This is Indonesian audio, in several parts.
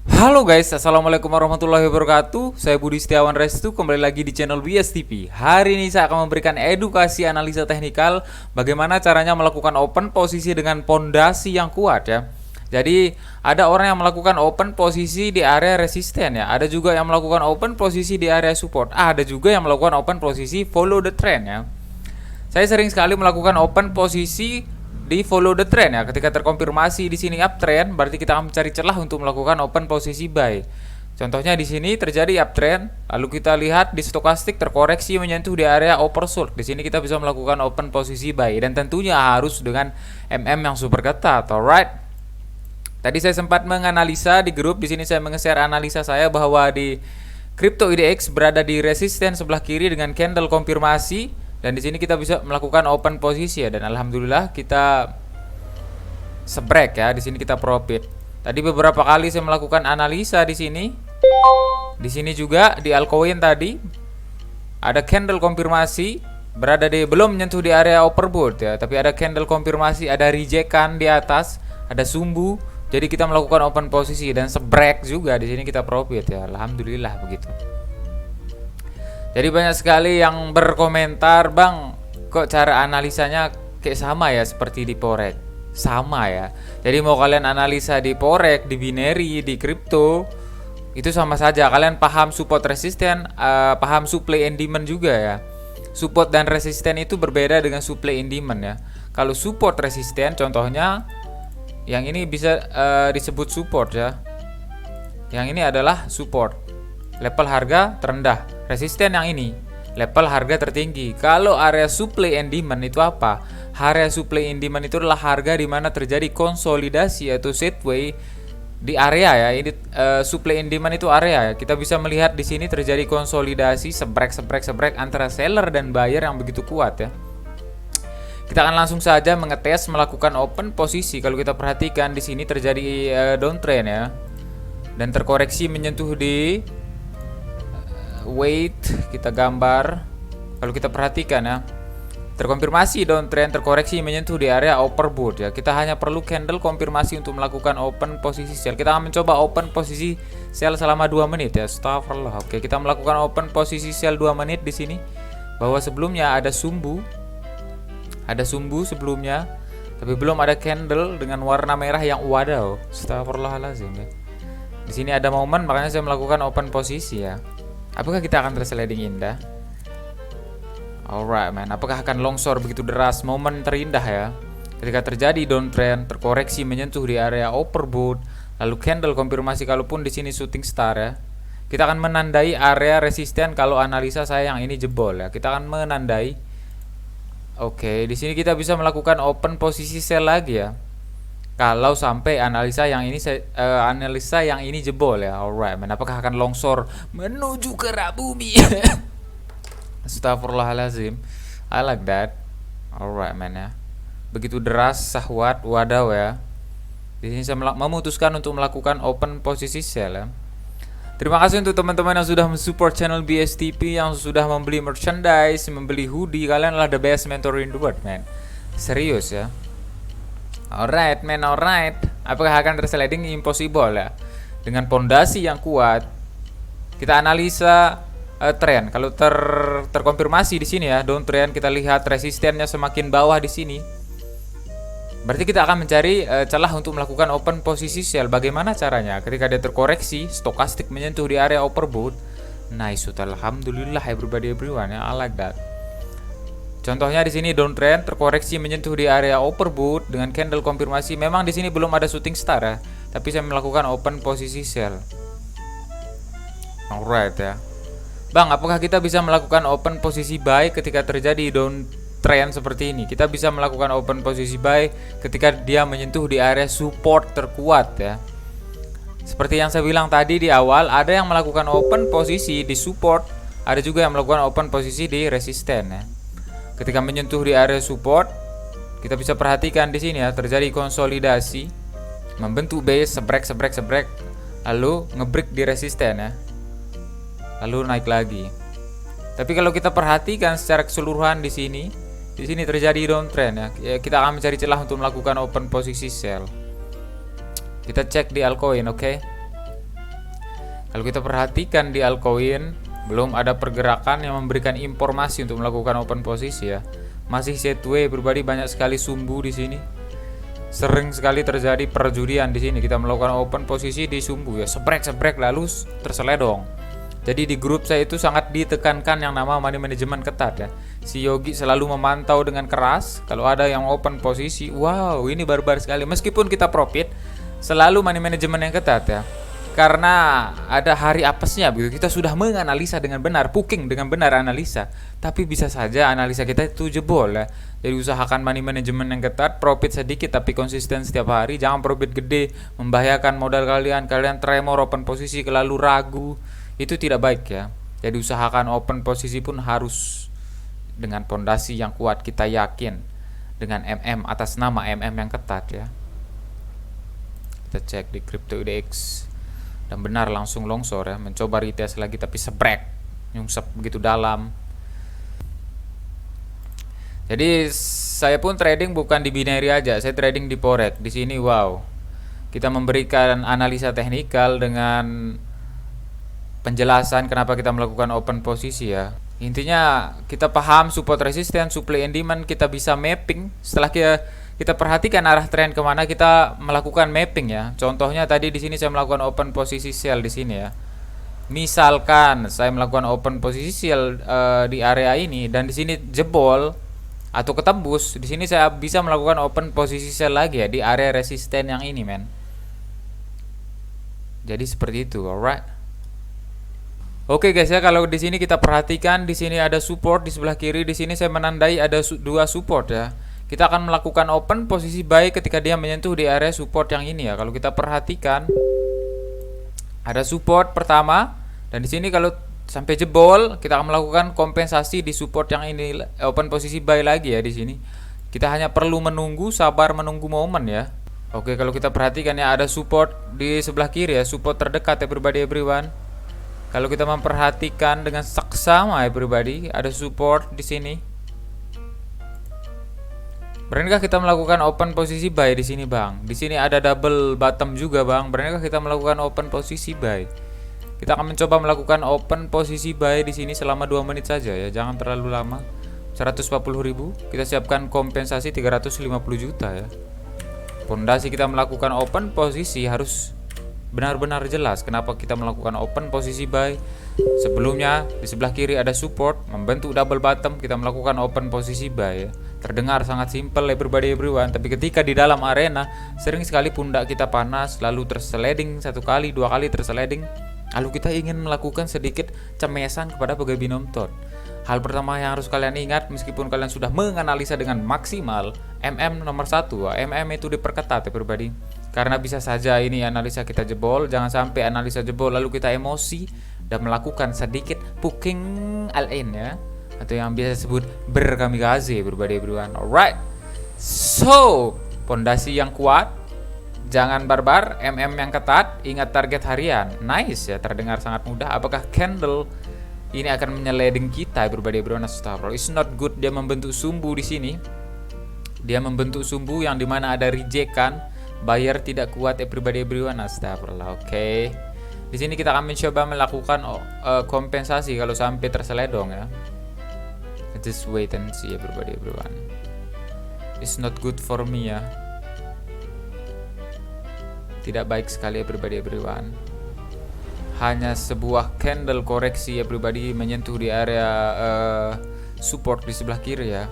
Halo guys, assalamualaikum warahmatullahi wabarakatuh. Saya Budi Setiawan Restu, kembali lagi di channel BSTP. Hari ini saya akan memberikan edukasi analisa teknikal bagaimana caranya melakukan open posisi dengan pondasi yang kuat ya. Jadi ada orang yang melakukan open posisi di area resisten ya. Ada juga yang melakukan open posisi di area support. Ada juga yang melakukan open posisi follow the trend ya. Saya sering sekali melakukan open posisi di follow the trend ya. Ketika terkonfirmasi di sini uptrend, berarti kita akan mencari celah untuk melakukan open posisi buy. Contohnya di sini terjadi uptrend, lalu kita lihat di stokastik terkoreksi menyentuh di area oversold. Di sini kita bisa melakukan open posisi buy dan tentunya harus dengan MM yang super ketat. Alright. Tadi saya sempat menganalisa di grup, di sini saya menge-share analisa saya bahwa di Crypto IDX berada di resisten sebelah kiri dengan candle konfirmasi. Dan di sini kita bisa melakukan open posisi ya, dan alhamdulillah kita sebrek ya. Di sini kita profit. Tadi beberapa kali saya melakukan analisa di sini. Di sini juga di altcoin tadi ada candle konfirmasi berada di belum menyentuh di area overbought ya, tapi ada candle konfirmasi, ada rejekan di atas, ada sumbu. Jadi kita melakukan open posisi dan sebrek juga di sini kita profit ya. Alhamdulillah begitu. Jadi banyak sekali yang berkomentar, "Bang, kok cara analisanya kayak sama ya seperti di forex?" Sama ya. Jadi mau kalian analisa di forex, di binary, di kripto, itu sama saja. Kalian paham support resisten, paham supply and demand juga ya. Support dan resisten itu berbeda dengan supply and demand ya. Kalau support resisten contohnya yang ini bisa disebut support ya. Yang ini adalah support. Level harga terendah. Resisten yang ini level harga tertinggi. Kalau area supply and demand itu apa? Area supply and demand itu adalah harga di mana terjadi konsolidasi atau sideway di area ya. Ini supply and demand itu area ya. Kita bisa melihat di sini terjadi konsolidasi sebrek antara seller dan buyer yang begitu kuat ya. Kita akan langsung saja mengetes melakukan open posisi. Kalau kita perhatikan di sini terjadi downtrend ya. Dan terkoreksi menyentuh di wait, kita gambar. Kalau kita perhatikan ya, terkonfirmasi downtrend, terkoreksi menyentuh di area overbought ya. Kita hanya perlu candle konfirmasi untuk melakukan open posisi sell. Kita akan mencoba open posisi sell selama 2 menit ya. Astagfirullah. Oke, kita melakukan open posisi sell 2 menit di sini. Bahwa sebelumnya ada sumbu. Ada sumbu sebelumnya, tapi belum ada candle dengan warna merah yang wadaw. Astagfirullahalazim ya. Di sini ada momen, makanya saya melakukan open posisi ya. Apakah kita akan tersliding indah? Alright man, apakah akan longsor begitu deras? Momen terindah ya. Ketika terjadi downtrend, terkoreksi menyentuh di area overbought, lalu candle konfirmasi, kalaupun di sini shooting star ya. Kita akan menandai area resisten kalau analisa saya yang ini jebol ya. Kita akan menandai. Oke, di sini kita bisa melakukan open posisi sell lagi ya. Kalau sampai analisa yang ini jebol ya. Alright man, apakah akan longsor menuju ke rak bumi? Astagfirullahalazim. I like that. Alright man ya. Begitu deras sahwat wadaw ya. Di sini saya memutuskan untuk melakukan open posisi sell ya. Terima kasih untuk teman-teman yang sudah mensupport channel BSTP, yang sudah membeli merchandise, membeli hoodie. Kalian adalah the best mentor in the world man. Serius ya. Alright man, alright. Apakah akan tersliding? Impossible ya. Dengan pondasi yang kuat, kita analisa tren. Kalau terkonfirmasi di sini ya, downtrend, kita lihat resistennya semakin bawah di sini. Berarti kita akan mencari celah untuk melakukan open posisi sell. Bagaimana caranya? Ketika dia terkoreksi, stokastik menyentuh di area overbought. Nice, alhamdulillah everyone ya. I like that. Contohnya di sini downtrend, terkoreksi menyentuh di area overbought dengan candle konfirmasi. Memang di sini belum ada shooting star ya, tapi saya melakukan open posisi sell. Alright ya. Bang, apakah kita bisa melakukan open posisi buy ketika terjadi downtrend seperti ini? Kita bisa melakukan open posisi buy ketika dia menyentuh di area support terkuat ya. Seperti yang saya bilang tadi di awal, ada yang melakukan open posisi di support, ada juga yang melakukan open posisi di resisten ya. Ketika menyentuh di area support, kita bisa perhatikan di sini ya, terjadi konsolidasi, membentuk base, sebrek, lalu ngebreak di resisten ya, lalu naik lagi. Tapi kalau kita perhatikan secara keseluruhan di sini terjadi downtrend ya. Kita akan mencari celah untuk melakukan open posisi sell. Kita cek di altcoin, oke? Kalau kita perhatikan di altcoin, belum ada pergerakan yang memberikan informasi untuk melakukan open posisi ya. Masih sideways pribadi, banyak sekali sumbu di sini. Sering sekali terjadi perjudian di sini. Kita melakukan open posisi di sumbu ya, sebrek lalu terseledong. Jadi di grup saya itu sangat ditekankan yang nama money management ketat ya. Si Yogi selalu memantau dengan keras kalau ada yang open posisi. Wow, ini barbar sekali. Meskipun kita profit, selalu money management yang ketat ya. Karena ada hari apesnya begitu, kita sudah menganalisa dengan benar, booking dengan benar analisa, tapi bisa saja analisa kita itu jebol ya. Jadi usahakan money management yang ketat, profit sedikit tapi konsisten setiap hari, jangan profit gede membahayakan modal kalian tremor open posisi lalu ragu, itu tidak baik ya. Jadi usahakan open posisi pun harus dengan pondasi yang kuat, kita yakin dengan MM atas nama MM yang ketat ya. Kita cek di CryptoIDX dan benar langsung longsor ya, mencoba retest lagi tapi sebrek, nyungsep begitu dalam. Jadi saya pun trading bukan di binary aja, saya trading di forex. Di sini wow, kita memberikan analisa teknikal dengan penjelasan kenapa kita melakukan open posisi ya. Intinya kita paham support resistance, supply and demand, kita bisa mapping. Setelah kita perhatikan arah tren kemana, kita melakukan mapping ya. Contohnya tadi di sini saya melakukan open posisi sell di sini ya. Misalkan saya melakukan open posisi sell di area ini dan di sini jebol atau ketembus, di sini saya bisa melakukan open posisi sell lagi ya di area resisten yang ini men. Jadi seperti itu, alright. Oke guys ya, kalau di sini kita perhatikan, di sini ada support di sebelah kiri, di sini saya menandai ada dua support ya. Kita akan melakukan open posisi buy ketika dia menyentuh di area support yang ini ya. Kalau kita perhatikan ada support pertama dan di sini kalau sampai jebol kita akan melakukan kompensasi di support yang ini, open posisi buy lagi ya di sini. Kita hanya perlu menunggu, sabar menunggu momen ya. Oke, kalau kita perhatikan ya ada support di sebelah kiri ya, support terdekat ya everyone. Kalau kita memperhatikan dengan saksama ya pribadi, ada support di sini. Beranikah kita melakukan open posisi buy di sini, Bang? Di sini ada double bottom juga, Bang. Beranikah kita melakukan open posisi buy? Kita akan mencoba melakukan open posisi buy di sini selama 2 menit saja ya, jangan terlalu lama. 140.000, kita siapkan kompensasi 350 juta ya. Pondasi kita melakukan open posisi harus benar-benar jelas kenapa kita melakukan open posisi buy. Sebelumnya di sebelah kiri ada support membentuk double bottom, kita melakukan open posisi buy ya. Terdengar sangat simple everyone, tapi ketika di dalam arena sering sekali pundak kita panas, lalu tersliding 1 kali 2 kali tersliding, lalu kita ingin melakukan sedikit cemesan kepada pegawai binom tot. Hal pertama yang harus kalian ingat, meskipun kalian sudah menganalisa dengan maksimal, MM nomor 1, MM itu diperketat ya pribadi. Karena bisa saja ini analisa kita jebol, jangan sampai analisa jebol lalu kita emosi dan melakukan sedikit puking all-in ya, atau yang biasa disebut berkamikaze everyone. Alright, so pondasi yang kuat, jangan barbar, MM yang ketat, ingat target harian. Nice ya, terdengar sangat mudah. Apakah candle ini akan menyeleding kita everyone? Astagfirullah, it's not good. Dia membentuk sumbu di sini, dia membentuk sumbu yang dimana ada rejekan. Buyer tidak kuat everyone. Astagfirullah. Oke. Di sini kita akan mencoba melakukan kompensasi kalau sampai terseledong ya. Just wait and see everyone. It's not good for me ya. Tidak baik sekali everyone. Hanya sebuah candle koreksi everybody menyentuh di area support di sebelah kiri ya.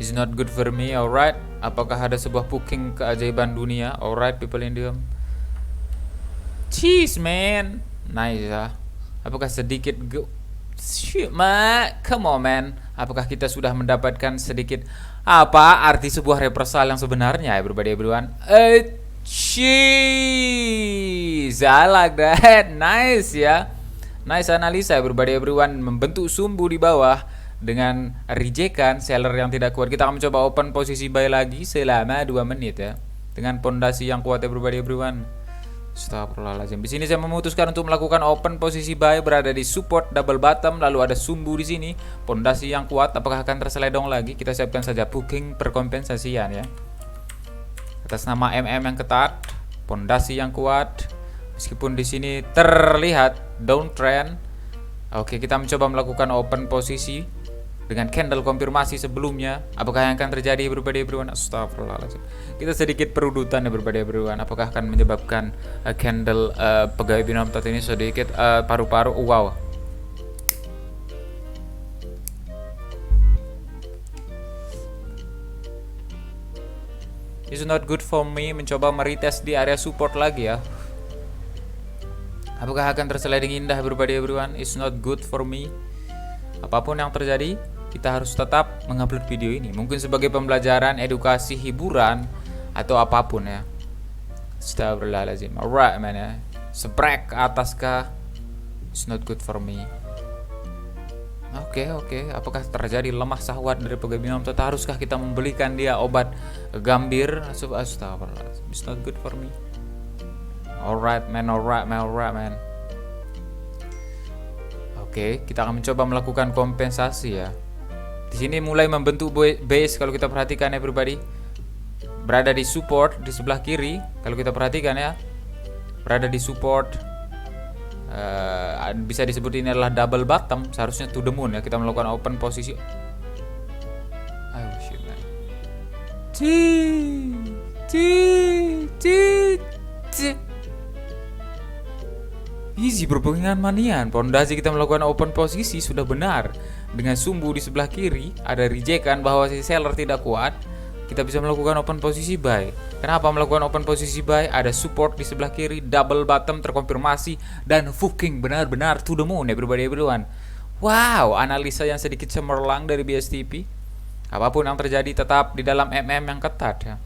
It's not good for me, alright. Apakah ada sebuah booking keajaiban dunia? Alright people in the room. Cheese man. Nice ya. Apakah sedikit shit man, come on man. Apakah kita sudah mendapatkan sedikit apa arti sebuah reversal yang sebenarnya ya everyone? Cheese, I like that. Nice ya. Nice analisa everyone. Membentuk sumbu di bawah dengan rejekan seller yang tidak kuat. Kita akan mencoba open posisi buy lagi selama 2 menit ya, dengan pondasi yang kuat everyone. Astagfirullahaladzim. Di sini saya memutuskan untuk melakukan open posisi buy berada di support double bottom, lalu ada sumbu di sini, pondasi yang kuat. Apakah akan terseledong lagi? Kita siapkan saja booking perkompensasian ya. Atas nama MM yang ketat, pondasi yang kuat, Meskipun di sini terlihat downtrend. Oke, kita mencoba melakukan open posisi dengan candle konfirmasi sebelumnya. Apakah yang akan terjadi everybody everyone? Astagfirullahaladzim. Kita sedikit perudutan everybody everyone. Apakah akan menyebabkan candle pegawai binomo ini sedikit paru-paru? Wow. It's not good for me. Mencoba meretest di area support lagi ya. Apakah akan tersliding indah everybody everyone? It's not good for me. Apapun yang terjadi, kita harus tetap mengupload video ini. Mungkin sebagai pembelajaran, edukasi, hiburan, atau apapun ya. Astagfirullahaladzim. Alright man ya. Sebrek ke atas kah? It's not good for me. Oke. Apakah terjadi lemah syahwat dari pegawai binomo? Haruskah kita membelikan dia obat gambir? Astagfirullahaladzim. It's not good for me. Alright man. Oke, kita akan mencoba melakukan kompensasi ya. Di sini mulai membentuk base kalau kita perhatikan everybody. Berada di support di sebelah kiri kalau kita perhatikan ya. Berada di support. Bisa disebut ini adalah double bottom, seharusnya to the moon ya. Kita melakukan open posisi. Shit man. Easy perpengingan manian. Pondasi kita melakukan open posisi sudah benar. Dengan sumbu di sebelah kiri ada rejekan bahwa si seller tidak kuat. Kita bisa melakukan open posisi buy. Kenapa melakukan open posisi buy? Ada support di sebelah kiri, double bottom terkonfirmasi, dan fucking benar-benar to the moon everybody everyone. Wow, analisa yang sedikit cemerlang dari BSTP. Apapun yang terjadi tetap di dalam MM yang ketat ya.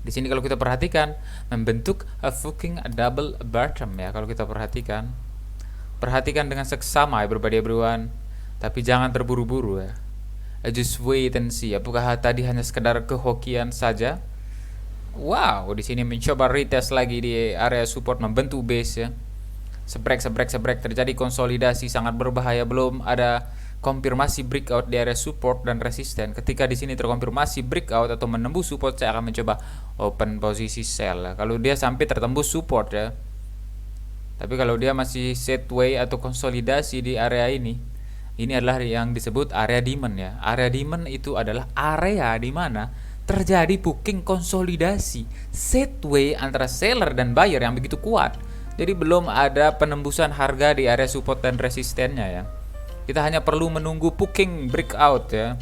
Di sini kalau kita perhatikan membentuk a fucking double bottom ya. Kalau kita perhatikan dengan seksama everybody everyone. Tapi jangan terburu-buru ya. Just wait and see. Apakah tadi hanya sekedar kehokian saja? Wow, di sini mencoba retest lagi di area support, membentuk base ya. Sebrek. Terjadi konsolidasi sangat berbahaya. Belum ada konfirmasi breakout di area support dan resisten. Ketika di sini terkonfirmasi breakout atau menembus support, saya akan mencoba open posisi sell ya. Kalau dia sampai tertembus support ya. Tapi kalau dia masih sideway atau konsolidasi di area ini adalah yang disebut area demand ya. Area demand itu adalah area di mana terjadi booking konsolidasi sideway antara seller dan buyer yang begitu kuat. Jadi belum ada penembusan harga di area support dan resistennya ya. Kita hanya perlu menunggu booking breakout ya.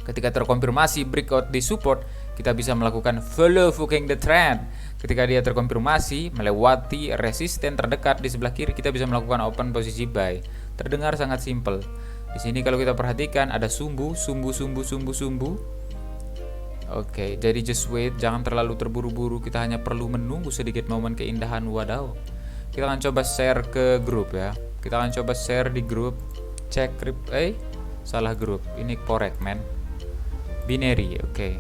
Ketika terkonfirmasi breakout di support, kita bisa melakukan follow booking the trend. Ketika dia terkonfirmasi melewati resisten terdekat di sebelah kiri, kita bisa melakukan open posisi buy. Terdengar sangat simple. Di sini kalau kita perhatikan ada sumbu. Oke, jadi just wait, jangan terlalu terburu-buru. Kita hanya perlu menunggu sedikit momen keindahan. Wadaw. Kita akan coba share ke grup ya. Kita akan coba share di grup. Cek salah grup. Ini korek man. Binary, oke.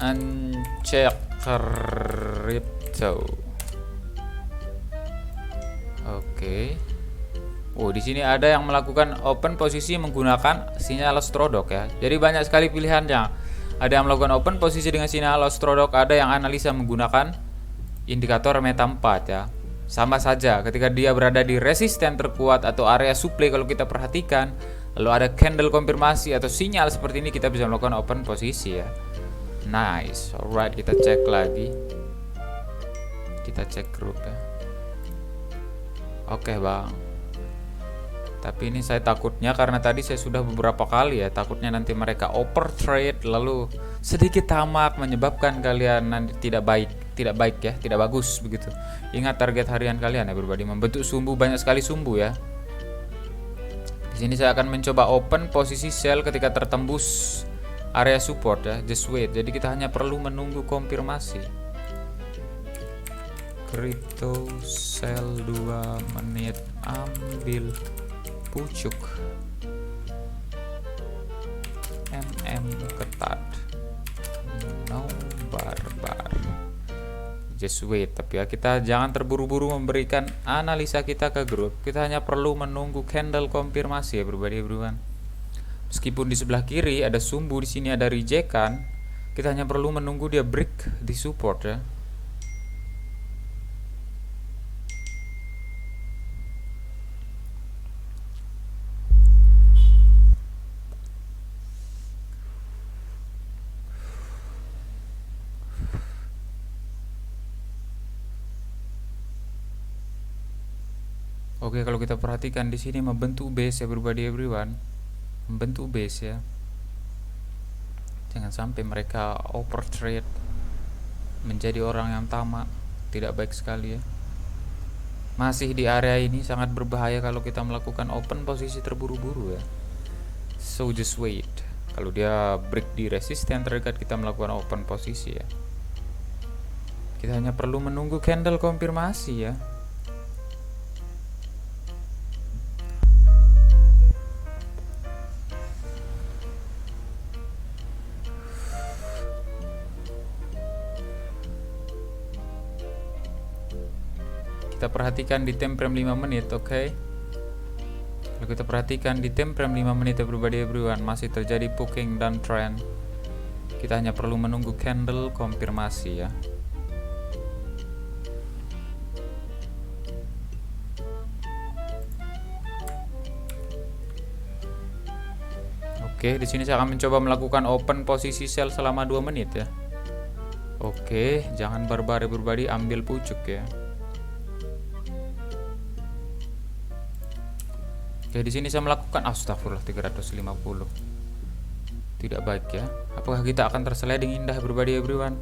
Uncek crypto. Oke. Oh, di sini ada yang melakukan open posisi menggunakan sinyal Strodok ya. Jadi banyak sekali pilihannya. Ada yang melakukan open posisi dengan sinyal Strodok, ada yang analisa menggunakan indikator Meta 4 ya. Sama saja ketika dia berada di resisten terkuat atau area supply kalau kita perhatikan, lalu ada candle konfirmasi atau sinyal seperti ini, kita bisa melakukan open posisi ya. Nice. Alright, kita cek lagi. Kita cek grup ya. Oke, Bang. Tapi ini saya takutnya karena tadi saya sudah beberapa kali ya, takutnya nanti mereka overtrade lalu sedikit tamak menyebabkan kalian nanti tidak baik ya, tidak bagus begitu. Ingat target harian kalian ya berbadi membentuk sumbu, banyak sekali sumbu ya. Di sini saya akan mencoba open posisi sell ketika tertembus area support ya, just wait. Jadi kita hanya perlu menunggu konfirmasi. Crypto sell 2 menit, ambil pucuk. MM ketat, no barbar. Just wait. Tapi ya kita jangan terburu-buru memberikan analisa kita ke grup. Kita hanya perlu menunggu candle konfirmasi ya everyone. Meskipun di sebelah kiri ada sumbu, di sini ada rejekan, kita hanya perlu menunggu dia break di support ya. Oke, kalau kita perhatikan di sini membentuk base ya everyone, membentuk base ya. Jangan sampai mereka overtrade, menjadi orang yang tamak, tidak baik sekali ya. Masih di area ini sangat berbahaya kalau kita melakukan open posisi terburu-buru ya. So just wait. Kalau dia break di resisten terdekat, kita melakukan open posisi ya. Kita hanya perlu menunggu candle konfirmasi ya. Kita perhatikan di time frame 5 menit, oke. Kalau kita perhatikan di time frame 5 menit everyone, masih terjadi booking dan trend. Kita hanya perlu menunggu candle konfirmasi ya. Oke, di sini saya akan mencoba melakukan open posisi sell selama 2 menit ya. Oke, jangan barbar everybody, ambil pucuk ya. Oke, di sini saya melakukan astagfirullah 350. Tidak baik ya. Apakah kita akan tersliding indah everyone?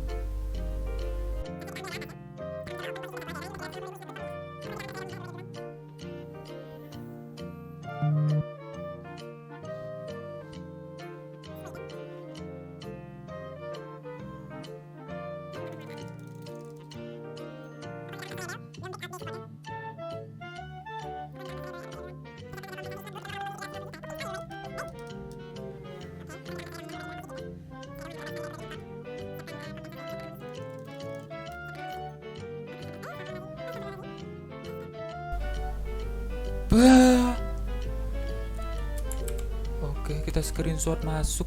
Oke, kita screenshot masuk.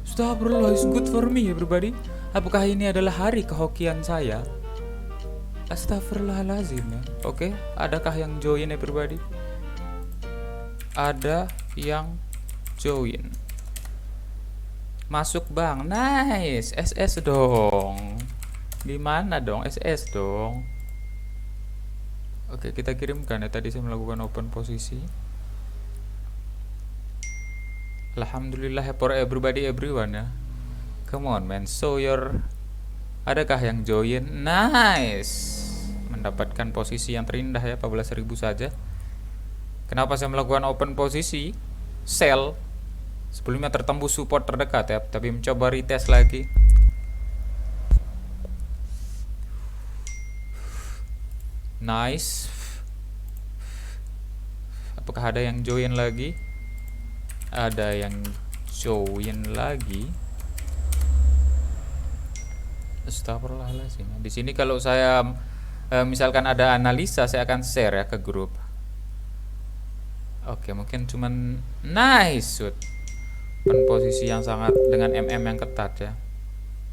Astagfirullah, is good for me everybody. Apakah ini adalah hari kehokian saya? Astagfirullahalazim ya. Oke, adakah yang join everybody? Ada yang join. Masuk bang, nice. SS dong. Gimana dong, SS dong. Oke, kita kirimkan ya. Tadi saya melakukan open posisi. Alhamdulillah for everyone ya. Come on man, show your. Adakah yang join? Nice. Mendapatkan posisi yang terindah ya, 14.000 saja. Kenapa saya melakukan open posisi sell? Sebelumnya tertembus support terdekat ya, tapi mencoba retest lagi. Nice. Apakah ada yang join lagi? Ada yang join lagi. Astagfirullahaladzim. Di sini kalau saya misalkan ada analisa, saya akan share ya ke grup. Oke, mungkin cuman nice shoot. Posisi yang sangat dengan MM yang ketat ya.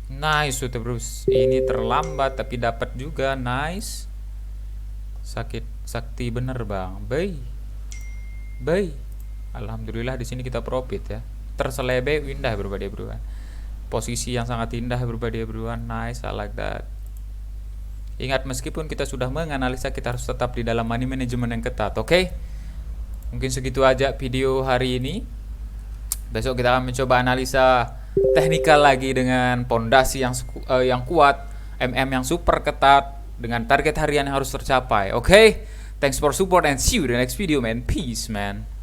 Nice shoot terus. Ini terlambat tapi dapat juga, nice. Sakti bener bang, bay. Alhamdulillah di sini kita profit ya. Terselebe indah everybody. Posisi yang sangat indah everybody. Nice, I like that. Ingat, meskipun kita sudah menganalisa, kita harus tetap di dalam money management yang ketat, oke? Mungkin segitu aja video hari ini. Besok kita akan mencoba analisa teknikal lagi dengan pondasi yang kuat, MM yang super ketat, dengan target harian yang harus tercapai. Oke? Thanks for support and see you in the next video man. Peace man.